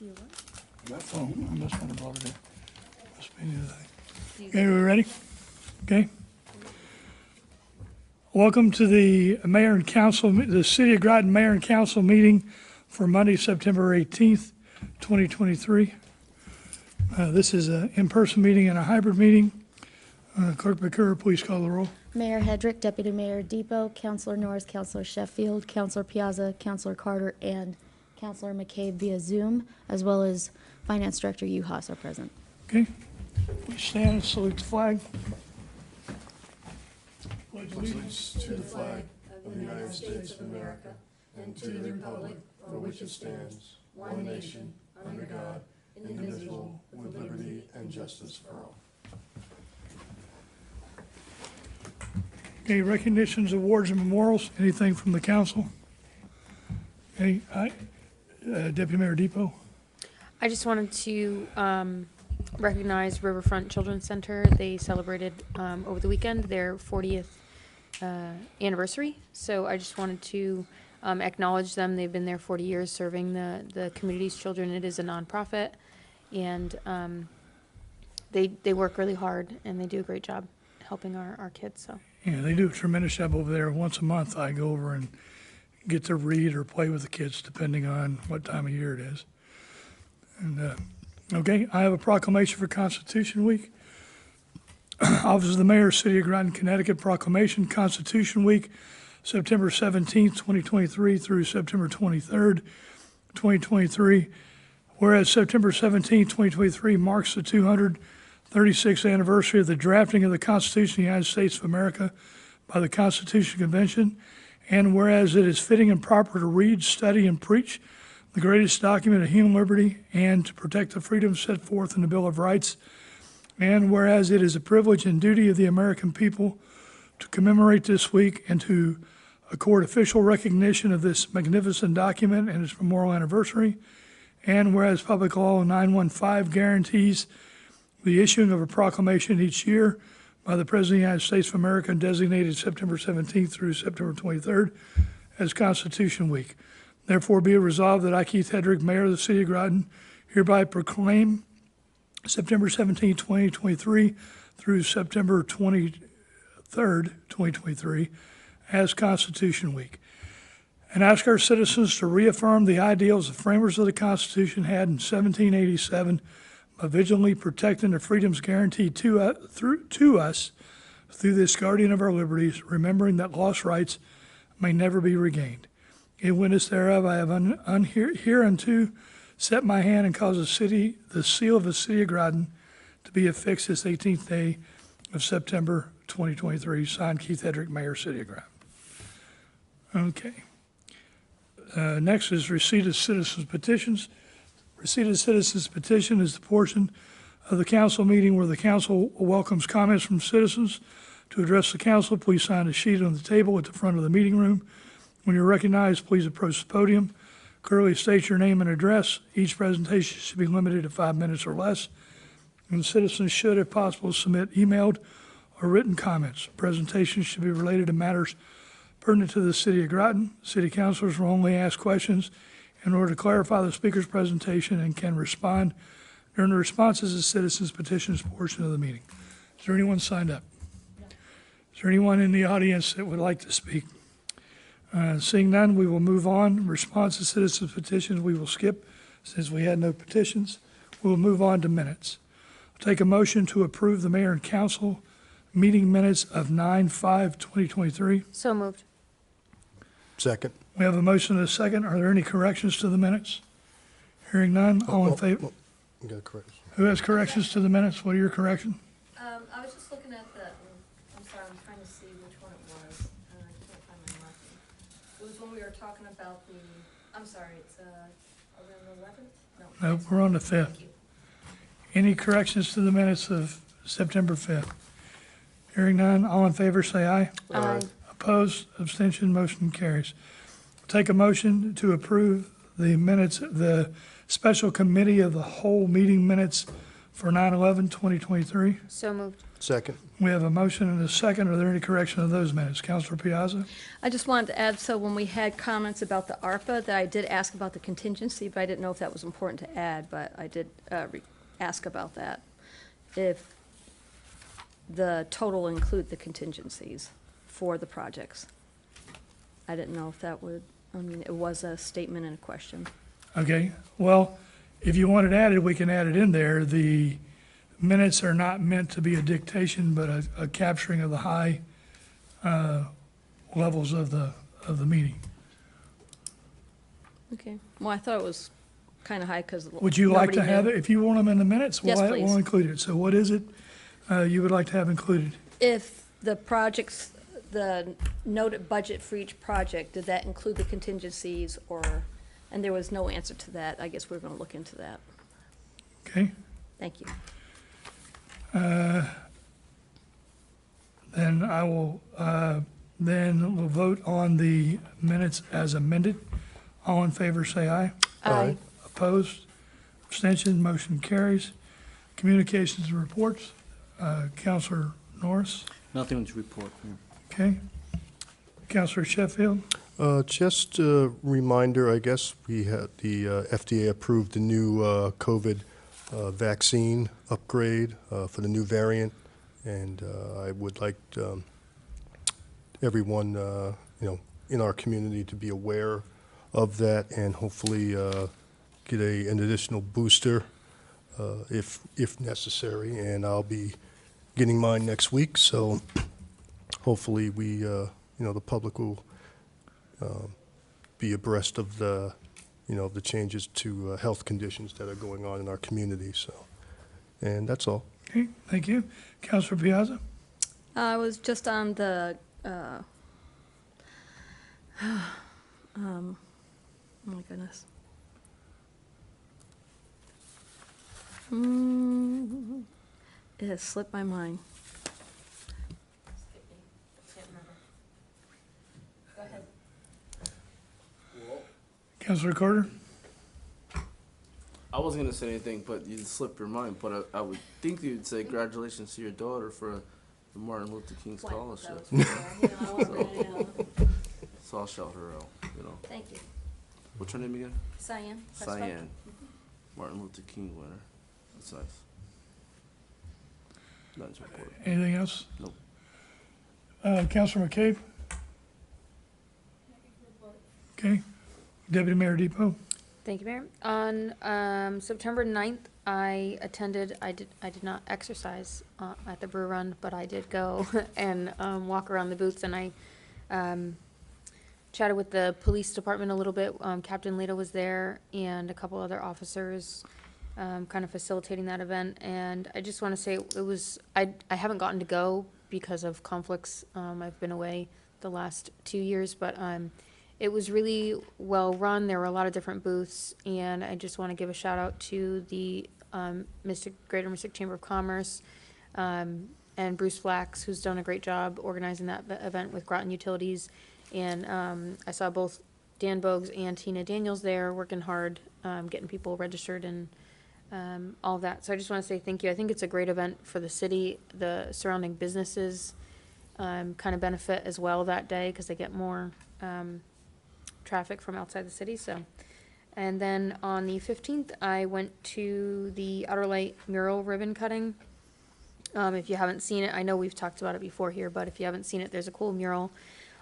Oh, I must not have brought it in. Must be the other thing. Okay, we ready? Okay. Welcome to the Mayor and Council, the City of Groton Mayor and Council meeting for Monday, September 18th, 2023. This is an in-person meeting and a hybrid meeting. Clerk McCurry, please call the roll. Mayor Hedrick, Deputy Mayor Depot, Councilor Norris, Councilor Sheffield, Councilor Piazza, Councilor Carter, and Councilor McCabe via Zoom, as well as Finance Director Uhas are present. Okay. Please stand and salute the flag. Pledge allegiance to the flag of the United States of America and to the republic for which it stands, one nation, under God, indivisible, with liberty and justice for all. Okay, recognitions, awards, and memorials. Anything from the council? Okay, Deputy Mayor Depot. I just wanted to recognize Riverfront Children's Center. They celebrated over the weekend their 40th anniversary. So I just wanted to acknowledge them. They've been there 40 years serving the community's children. It is a nonprofit, and they work really hard, and they do a great job helping our kids. So. Yeah, they do a tremendous job over there. Once a month, I go over and get to read or play with the kids, depending on what time of year it is. And okay, I have a proclamation for Constitution Week. Office of the Mayor, City of Groton, Connecticut, proclamation, Constitution Week, September 17th, 2023 through September 23rd, 2023. Whereas September 17th, 2023 marks the 236th anniversary of the drafting of the Constitution of the United States of America by the Constitution Convention, and whereas it is fitting and proper to read, study, and preach the greatest document of human liberty and to protect the freedoms set forth in the Bill of Rights, and whereas it is a privilege and duty of the American people to commemorate this week and to accord official recognition of this magnificent document and its memorial anniversary, and whereas Public Law 915 guarantees the issuing of a proclamation each year by the President of the United States of America designated September 17th through September 23rd as Constitution Week. Therefore, be it resolved that I, Keith Hedrick, Mayor of the City of Groton, hereby proclaim September 17, 2023 through September 23rd, 2023 as Constitution Week, and ask our citizens to reaffirm the ideals the framers of the Constitution had in 1787 by vigilantly protecting the freedoms guaranteed to us through this guardian of our liberties, remembering that lost rights may never be regained. In witness thereof, I have hereunto set my hand and caused the seal of the City of Groton to be affixed this 18th day of September 2023. Signed, Keith Hedrick, Mayor, City of Groton. Okay. Next is receipt of citizens' petitions. Receipt of citizens' petition is the portion of the council meeting where the council welcomes comments from citizens. To address the council, please sign a sheet on the table at the front of the meeting room. When you're recognized, please approach the podium. Clearly state your name and address. Each presentation should be limited to 5 minutes or less. And citizens should, if possible, submit emailed or written comments. Presentations should be related to matters pertinent to the City of Groton. City councilors will only ask questions in order to clarify the speaker's presentation and can respond during the responses to citizens' petitions portion of the meeting. Is there anyone signed up? No. Is there anyone in the audience that would like to speak? Seeing none, we will move on. Response to citizens' petitions, we will skip since we had no petitions. We will move on to minutes. I'll take a motion to approve the mayor and council meeting minutes of 9/5/2023. So moved. Second. We have a motion and a second. Are there any corrections to the minutes? Hearing none, all in favor? You got a correction. Who has corrections to the minutes? What are your corrections? I was just looking at the, I'm sorry, I'm trying to see which one it was. I can't find my marking. It was when we were talking about the, I'm sorry, it's, are we on the 11th? No, we're on the 5th. Thank you. Any corrections to the minutes of September 5th? Hearing none, all in favor say aye. Aye. Opposed, abstention, motion carries. Take a motion to approve the minutes, the special committee of the whole meeting minutes for 9/11/2023. So moved. Second. We have a motion and a second. Are there any correction of those minutes? Counselor Piazza? I just wanted to add, so when we had comments about the ARPA, that I did ask about the contingency, but I didn't know if that was important to add, but I did ask about that. If the total include the contingencies for the projects. I didn't know if that would, I mean, it was a statement and a question. Okay, well, if you want it added, we can add it in there. The minutes are not meant to be a dictation, but a capturing of the high levels of the meeting. Okay. Well, I thought it was kind of high because. Would you like to have it? If you want them in the minutes, Yes, please. we'll include it. So what is it you would like to have included? If the projects, the noted budget for each project, did that include the contingencies or, and there was no answer to that. I guess we're going to look into that. Okay, Thank you. then I will, then we'll vote on the minutes as amended. All in favor, say aye. Aye. Opposed? Abstention? Motion carries. Communications and reports. Counselor Norris? Nothing to report, Mayor. Okay. Counselor Sheffield? Just a reminder, I guess, we had, the FDA approved the new COVID vaccine upgrade for the new variant, and I would like everyone, in our community to be aware of that and hopefully get an additional booster if necessary, and I'll be getting mine next week, so hopefully we, the public will be abreast of the, the changes to health conditions that are going on in our community, so, and that's all. Okay, thank you. Counselor Piazza? I was just on the, oh my goodness. It has slipped my mind. Counselor Carter? I wasn't gonna say anything, but you slipped your mind. But I would think you'd say congratulations to your daughter for the Martin Luther King scholarship. So I'll shout her out. Thank you. What's her name again? Cyan. Cyan. Martin Luther King winner. That's nice. Nothing to report. Anything else? Nope. Counselor McCabe? Okay. Deputy Mayor Depot? Thank you, Mayor. On September 9th, I did not exercise at the Brew Run, but I did go and walk around the booths, and I chatted with the police department a little bit. Captain Leda was there and a couple other officers kind of facilitating that event. And I just want to say I haven't gotten to go because of conflicts. I've been away the last 2 years, but it was really well run. There were a lot of different booths, and I just want to give a shout out to the Greater Mystic Chamber of Commerce and Bruce Flax, who's done a great job organizing that event with Groton Utilities. And I saw both Dan Bogues and Tina Daniels there working hard, getting people registered and all of that. So I just want to say thank you. I think it's a great event for the city. The surrounding businesses kind of benefit as well that day because they get more traffic from outside the city. So, and then on the 15th, I went to the Outer Light mural ribbon cutting. If you haven't seen it, I know we've talked about it before here, but if you haven't seen it, there's a cool mural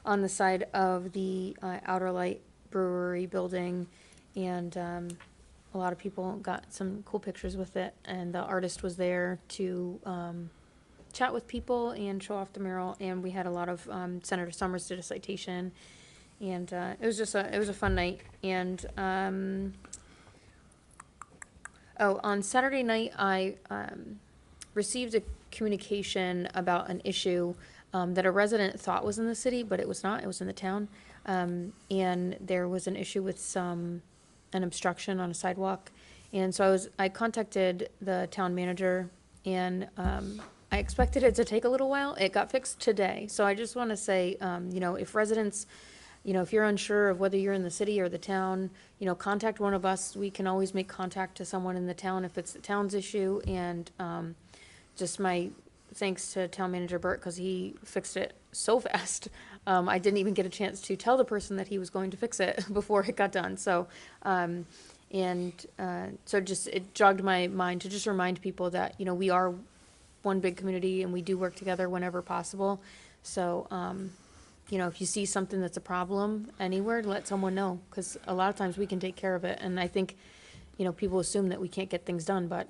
on the side of the Outer Light Brewery building, and a lot of people got some cool pictures with it, and the artist was there to chat with people and show off the mural, and we had a lot of Senator Summers did a citation, and it was a fun night. And on Saturday night, I received a communication about an issue that a resident thought was in the city, but it was not. It was in the town, and there was an issue with an obstruction on a sidewalk, and so I contacted the town manager, and I expected it to take a little while. It got fixed today, so I just want to say, if residents you know, if you're unsure of whether you're in the city or the town, you know, contact one of us. We can always make contact to someone in the town if it's the town's issue. And just my thanks to Town Manager Burt, because he fixed it so fast. I didn't even get a chance to tell the person that he was going to fix it before it got done. So, so just, it jogged my mind to just remind people that, you know, we are one big community and we do work together whenever possible. So, you know, if you see something that's a problem anywhere, let someone know, because a lot of times we can take care of it. And I think, you know, people assume that we can't get things done, but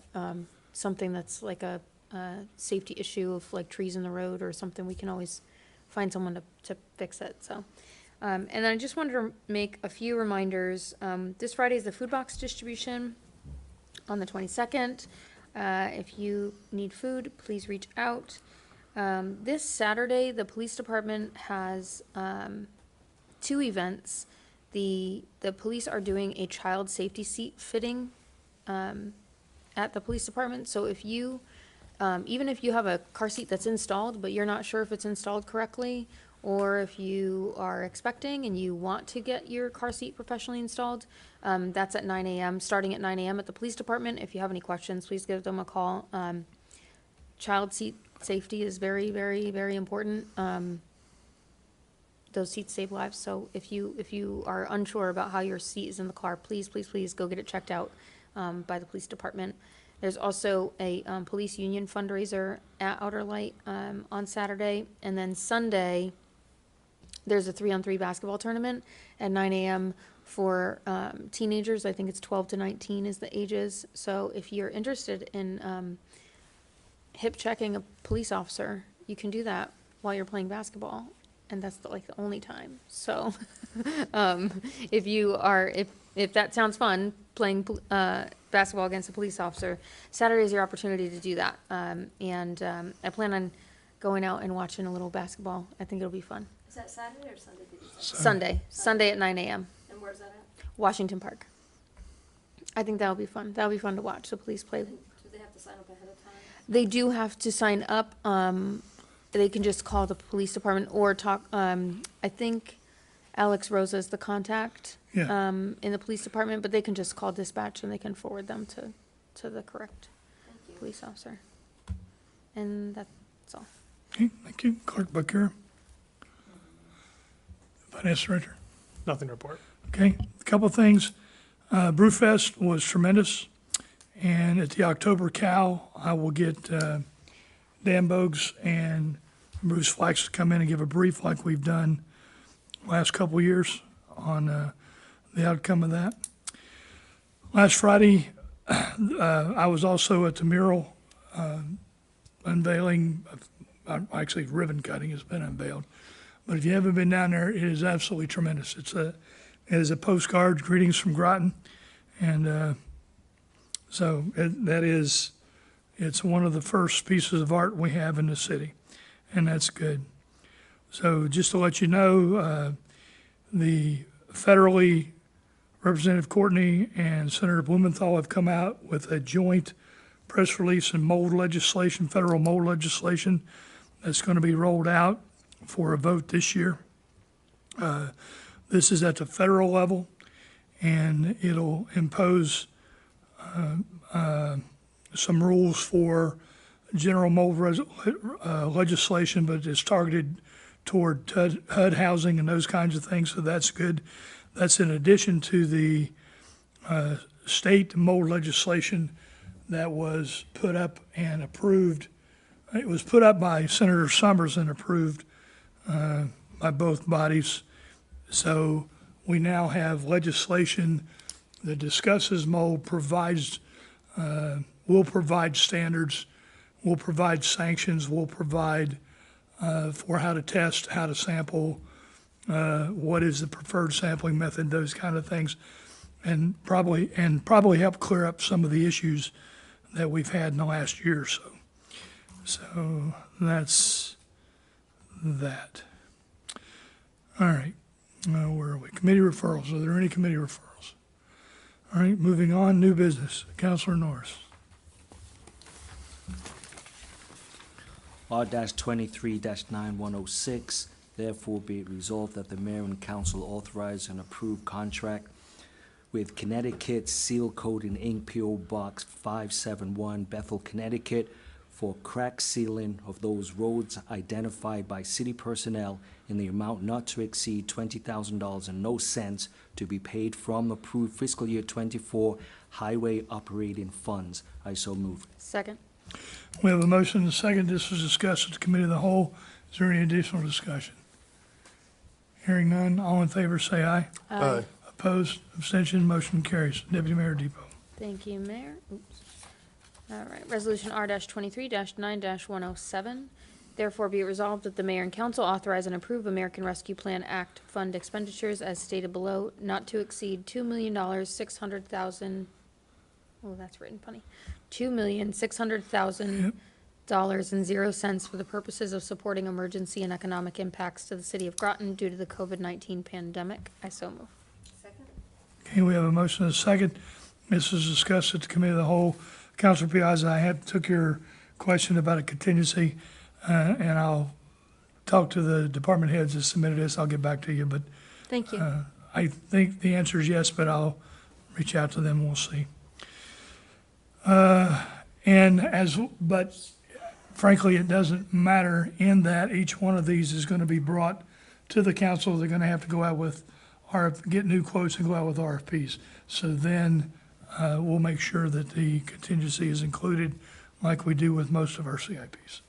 something that's like a safety issue of like trees in the road or something, we can always find someone to fix it. So, and then I just wanted to make a few reminders. This Friday is the food box distribution on the 22nd. If you need food, please reach out. This Saturday, the police department has 2 events. The police are doing a child safety seat fitting at the police department. So if you, even if you have a car seat that's installed, but you're not sure if it's installed correctly, or if you are expecting and you want to get your car seat professionally installed, that's at 9 a.m., starting at 9 a.m. at the police department. If you have any questions, please give them a call. Child seat safety is very, very, very important. Those seats save lives. So if you are unsure about how your seat is in the car, please, please, please go get it checked out by the police department. There's also a police union fundraiser at Outer Light on Saturday, and then Sunday there's a 3-on-3 basketball tournament at 9 a.m. for teenagers. I think it's 12 to 19 is the ages. So if you're interested in hip checking a police officer, you can do that while you're playing basketball, and that's the only time. So if that sounds fun, playing basketball against a police officer, Saturday is your opportunity to do that. I plan on going out and watching a little basketball. I think it'll be fun. Is that Saturday or Sunday? Did you say? Sunday at 9 a.m. And where's that at? Washington Park. I think that'll be fun. That'll be fun to watch the police play. Do they have to sign up ahead of time? They do have to sign up. They can just call the police department or talk. I think Alex Rosa is the contact Yeah. in the police department, but they can just call dispatch and they can forward them to the correct Thank you. police officer. And that's all. Okay, thank you. Clerk Bakura. Finance Director. Nothing to report. Okay, a couple of things. Brewfest was tremendous, and at the October Cow, I will get Dan Bogues and Bruce Flax to come in and give a brief like we've done last couple of years on the outcome of that. Last Friday, I was also at the mural unveiling, actually ribbon cutting has been unveiled. But if you haven't been down there, it is absolutely tremendous. It is a postcard, greetings from Groton. And so it's one of the first pieces of art we have in the city, and that's good. So just to let you know, the federally Representative Courtney and Senator Blumenthal have come out with a joint press release and mold legislation, federal mold legislation that's going to be rolled out for a vote this year. This is at the federal level, and it'll impose some rules for general mold legislation, but it's targeted toward HUD housing and those kinds of things, so that's good. That's in addition to the state mold legislation that was put up and approved. It was put up by Senator Summers and approved by both bodies. So we now have legislation that discusses mold, will provide standards, will provide sanctions, will provide for how to test, how to sample, what is the preferred sampling method, those kind of things, and probably help clear up some of the issues that we've had in the last year or so. So that's that. All right, where are we? Committee referrals. Are there any committee referrals? All right, moving on. New business. Councilor Norris. R-23-9106, therefore be it resolved that the mayor and council authorize and approve contract with Connecticut Seal Coating Inc., P.O. Box 571, Bethel, Connecticut, for crack sealing of those roads identified by city personnel in the amount not to exceed $20,000 and no cents to be paid from approved fiscal year '24 highway operating funds. I so move. Second. We have a motion and a second. This was discussed at the committee of the whole. Is there any additional discussion? Hearing none, all in favor say aye. Aye. Opposed, abstention, motion carries. Deputy Mayor Depot. Thank you, Mayor. Oops. All right, Resolution R-23-9-107. Therefore be it resolved that the mayor and council authorize and approve American Rescue Plan Act fund expenditures as stated below, not to exceed $2,600,000. Oh, that's written funny. $2,600,000 for the purposes of supporting emergency and economic impacts to the city of Groton due to the COVID-19 pandemic. I so move. Second? Okay, we have a motion and a second. This was discussed at the committee of the whole. Councilor Piazza, I took your question about a contingency, and I'll talk to the department heads that submitted this. I'll get back to you, but Thank you. I think the answer is yes, but I'll reach out to them and we'll see. But frankly, it doesn't matter in that each one of these is going to be brought to the council. They're going to have to go out with get new quotes and go out with RFPs. So then we'll make sure that the contingency is included like we do with most of our CIPs.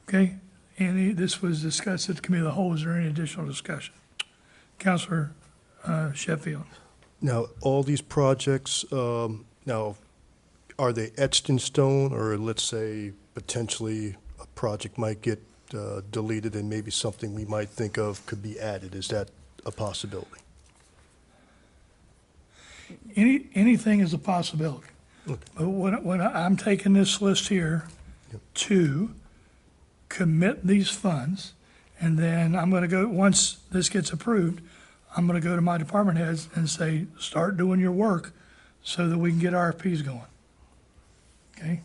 Okay, this was discussed at the committee of the whole. Is there any additional discussion? Councilor Sheffield. Now, all these projects, now, are they etched in stone, or let's say potentially a project might get deleted and maybe something we might think of could be added? Is that a possibility? Anything is a possibility. Okay. But when I'm taking this list here to commit these funds, and then I'm going to go, once this gets approved, I'm going to go to my department heads and say, start doing your work so that we can get RFPs going. Okay?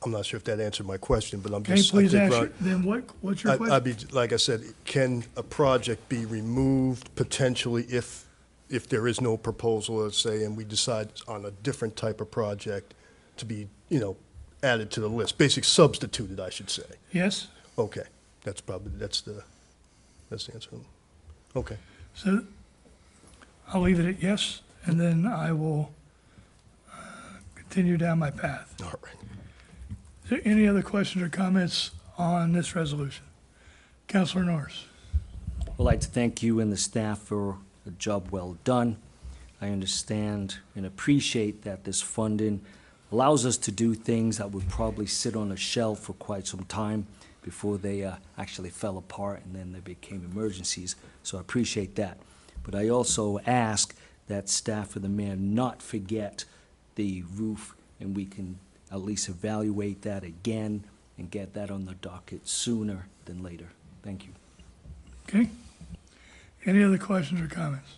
I'm not sure if that answered my question, but I'm Okay, just. please I think, answer. Then what's your question? I'd be, like I said, can a project be removed potentially if there is no proposal, let's say, and we decide on a different type of project to be, added to the list, basically substituted, I should say? Yes? Okay, that's the answer. Okay. So I'll leave it at yes, and then I will continue down my path. All right. Is there any other questions or comments on this resolution? Councilor Norris. I'd like to thank you and the staff for a job well done. I understand and appreciate that this funding allows us to do things that would probably sit on a shelf for quite some time before they actually fell apart and then they became emergencies. So I appreciate that. But I also ask that staff of the mayor not forget the roof, and we can at least evaluate that again and get that on the docket sooner than later. Thank you. Okay? Any other questions or comments?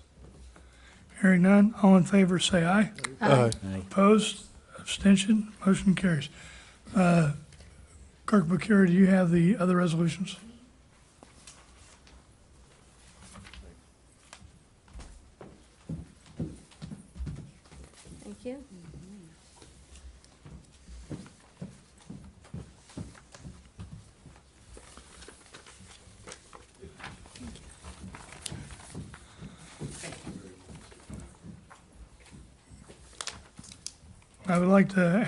Hearing none, all in favor say aye. Aye. Aye. Opposed? Abstention? Motion carries. Clerk Bakura, do you have the other resolutions? Thank you. I would like to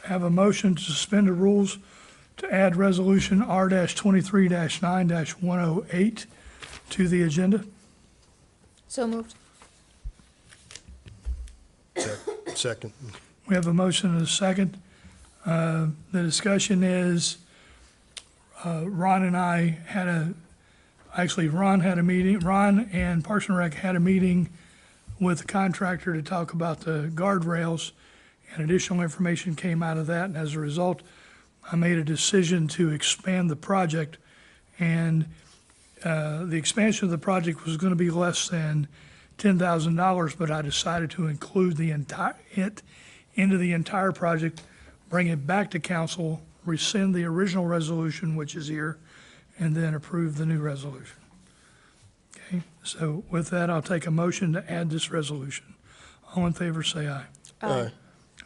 have a motion to suspend the rules to add resolution R-23-9-108 to the agenda. So moved. Second. We have a motion and a second. The discussion is, Ron and I Ron and Parks and Rec had a meeting with the contractor to talk about the guardrails, and additional information came out of that, and as a result, I made a decision to expand the project, and the expansion of the project was going to be less than $10,000, but I decided to include it into the entire project, bring it back to council, rescind the original resolution, which is here, and then approve the new resolution. Okay, so with that, I'll take a motion to add this resolution. All in favor, say aye. Aye.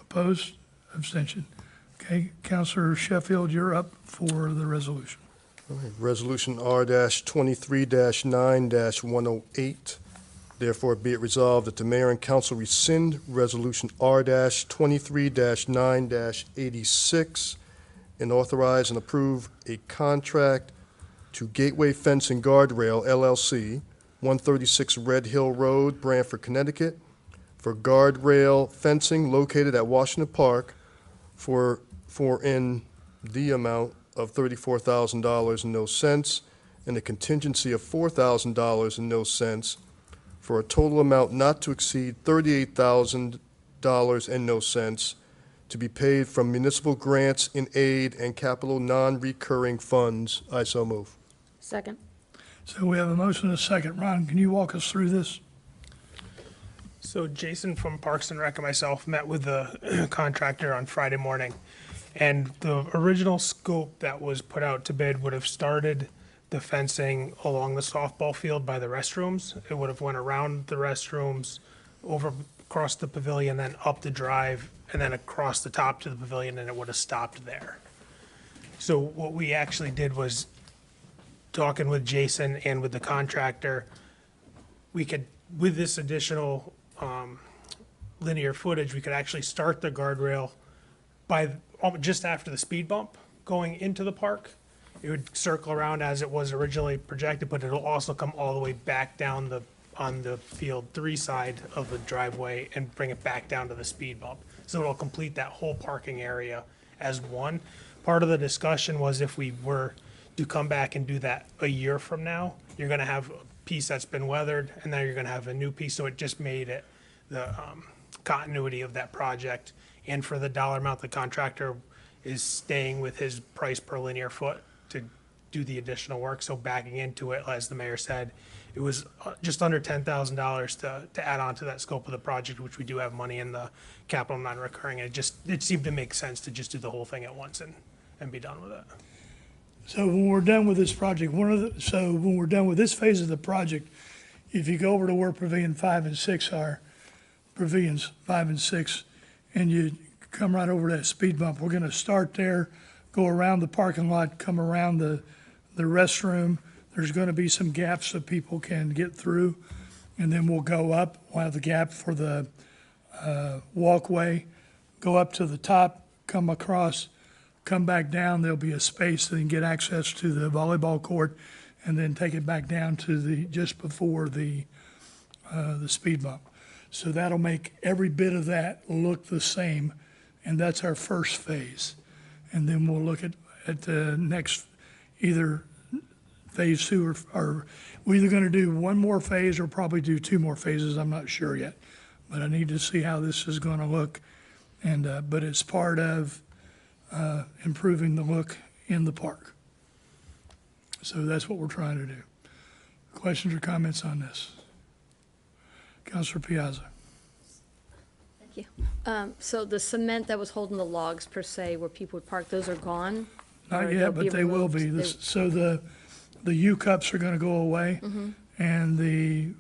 Opposed? Abstention. Okay, Counselor Sheffield, you're up for the resolution. All right, Resolution R-23-9-108. Therefore, be it resolved that the mayor and council rescind Resolution R-23-9-86 and authorize and approve a contract to Gateway Fence and Guardrail LLC, 136 Red Hill Road, Branford, Connecticut, for guardrail fencing located at Washington Park for in the amount of $34,000 and no cents, and a contingency of $4,000 and no cents, for a total amount not to exceed $38,000 and no cents, to be paid from municipal grants in aid and capital non-recurring funds. I so move. Second. So we have a motion and a second. Ron, can you walk us through this? So Jason from Parks and Rec and myself met with the contractor on Friday morning. And the original scope that was put out to bid would have started the fencing along the softball field by the restrooms. It would have went around the restrooms, over across the pavilion, then up the drive, and then across the top to the pavilion, and it would have stopped there. So what we actually did was, talking with Jason and with the contractor, we could, with this additional linear footage, we could actually start the guardrail by just after the speed bump going into the park. It would circle around as it was originally projected, but it'll also come all the way back down on the field 3 side of the driveway and bring it back down to the speed bump. So it'll complete that whole parking area as one. Part of the discussion was if we were to come back and do that a year from now, you're gonna have a piece that's been weathered, and then you're gonna have a new piece, so it just made it the continuity of that project. And for the dollar amount, the contractor is staying with his price per linear foot to do the additional work. So backing into it, as the mayor said, it was just under $10,000 to add on to that scope of the project, which we do have money in the capital non-recurring. It seemed to make sense to just do the whole thing at once and be done with it. So when we're done with this project, when we're done with this phase of the project, if you go over to where Pavilion 5 and 6 are, Pavilions 5 and 6, and you come right over that speed bump, we're gonna start there, go around the parking lot, come around the restroom. There's gonna be some gaps so people can get through, and then we'll go up, we'll have the gap for the walkway, go up to the top, come across, come back down, there'll be a space so you can get access to the volleyball court, and then take it back down to just before the speed bump. So that'll make every bit of that look the same, and that's our first phase. And then we'll look at the next, either phase 2 or we're either gonna do one more phase or probably do 2 more phases, I'm not sure yet. But I need to see how this is gonna look, and, but it's part of improving the look in the park. So that's what we're trying to do. Questions or comments on this? Councilor Piazza. Thank you. So the cement that was holding the logs per se, where people would park, those are gone? Not Or yet, they'll but they will be. So the U-cups are gonna go away, and the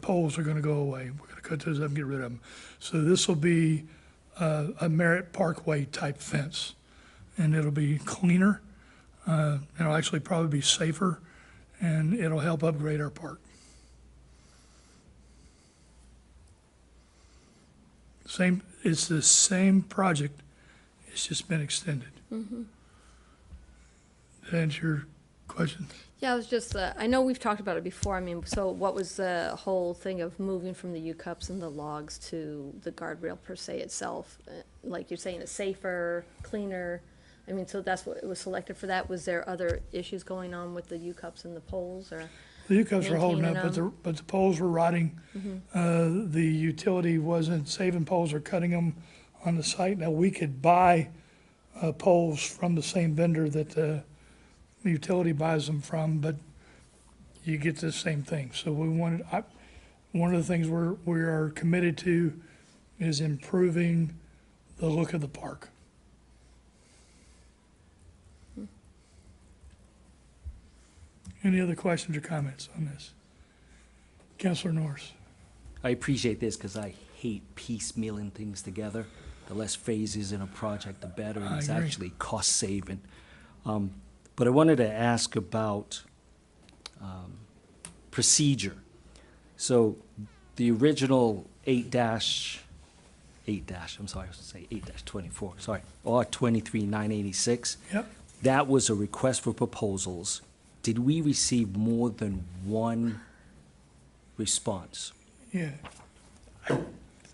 poles are gonna go away. We're gonna cut those up and get rid of them. So this will be a Merritt Parkway type fence, and it'll be cleaner. It'll actually probably be safer, and it'll help upgrade our park. It's the same project, it's just been extended. Did that answer your question? Yeah, I was just, I know we've talked about it before. I mean, so what was the whole thing of moving from the U-cups and the logs to the guardrail per se itself? Like you're saying, it's safer, cleaner. I mean, so that's what it was selected for that. Was there other issues going on with the U-cups and the poles, or? The U-cups were holding up, Maintaining but the poles were rotting. The utility wasn't saving poles or cutting them on the site. Now, we could buy poles from the same vendor that the utility buys them from, but you get the same thing. So one of the things we are committed to is improving the look of the park. Any other questions or comments on this? Counselor Norris? I appreciate this because I hate piecemealing things together. The less phases in a project, the better, and I it's agree. actually cost saving. But I wanted to ask about procedure. So the original 8-, I'm sorry, I should say 8-24, sorry, or 23-986. Yep. That was a request for proposals. Did we receive more than one response? Yeah.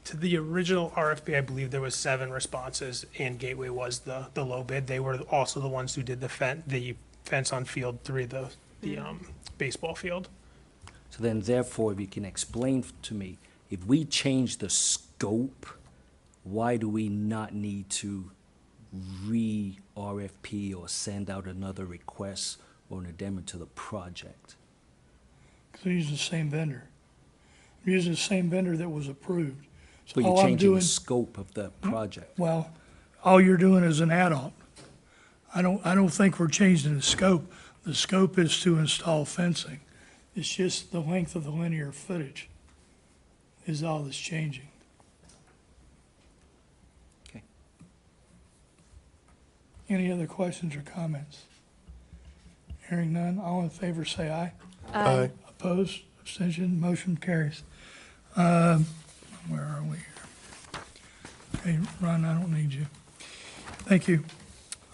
To the original RFP, I believe there was 7 responses, and Gateway was the low bid. They were also the ones who did the fence on Field 3, the baseball field. So then therefore, if you can explain to me, if we change the scope, why do we not need to re-RFP or send out another request or an addendum to the project? Because we use the same vendor. I'm using the same vendor that was approved. So But you're all I'm changing doing, the scope of the project. well, all you're doing is an add-on. I don't think we're changing the scope. The scope is to install fencing. It's just the length of the linear footage is all that's changing. Okay. Any other questions or comments? Hearing none, all in favor say aye. Aye. Opposed, abstention, motion carries. Where are we here? Okay, Ron, I don't need you. Thank you.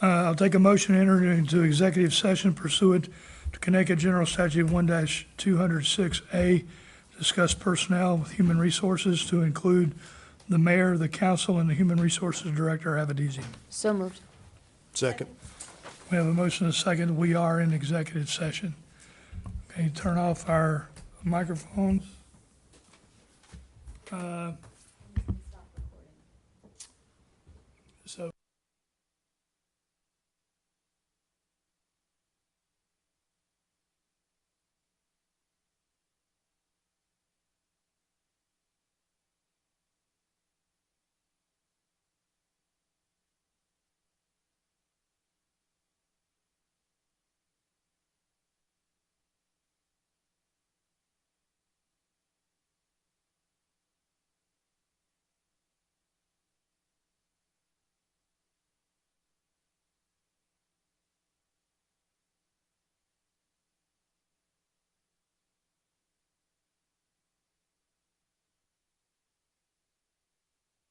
I'll take a motion to enter into executive session pursuant to Connecticut General Statute 1-206A, discuss personnel with human resources to include the mayor, the council, and the human resources director, Avedisian. So moved. Second. We have a motion and a second. We are in executive session. Okay, turn off our microphones. So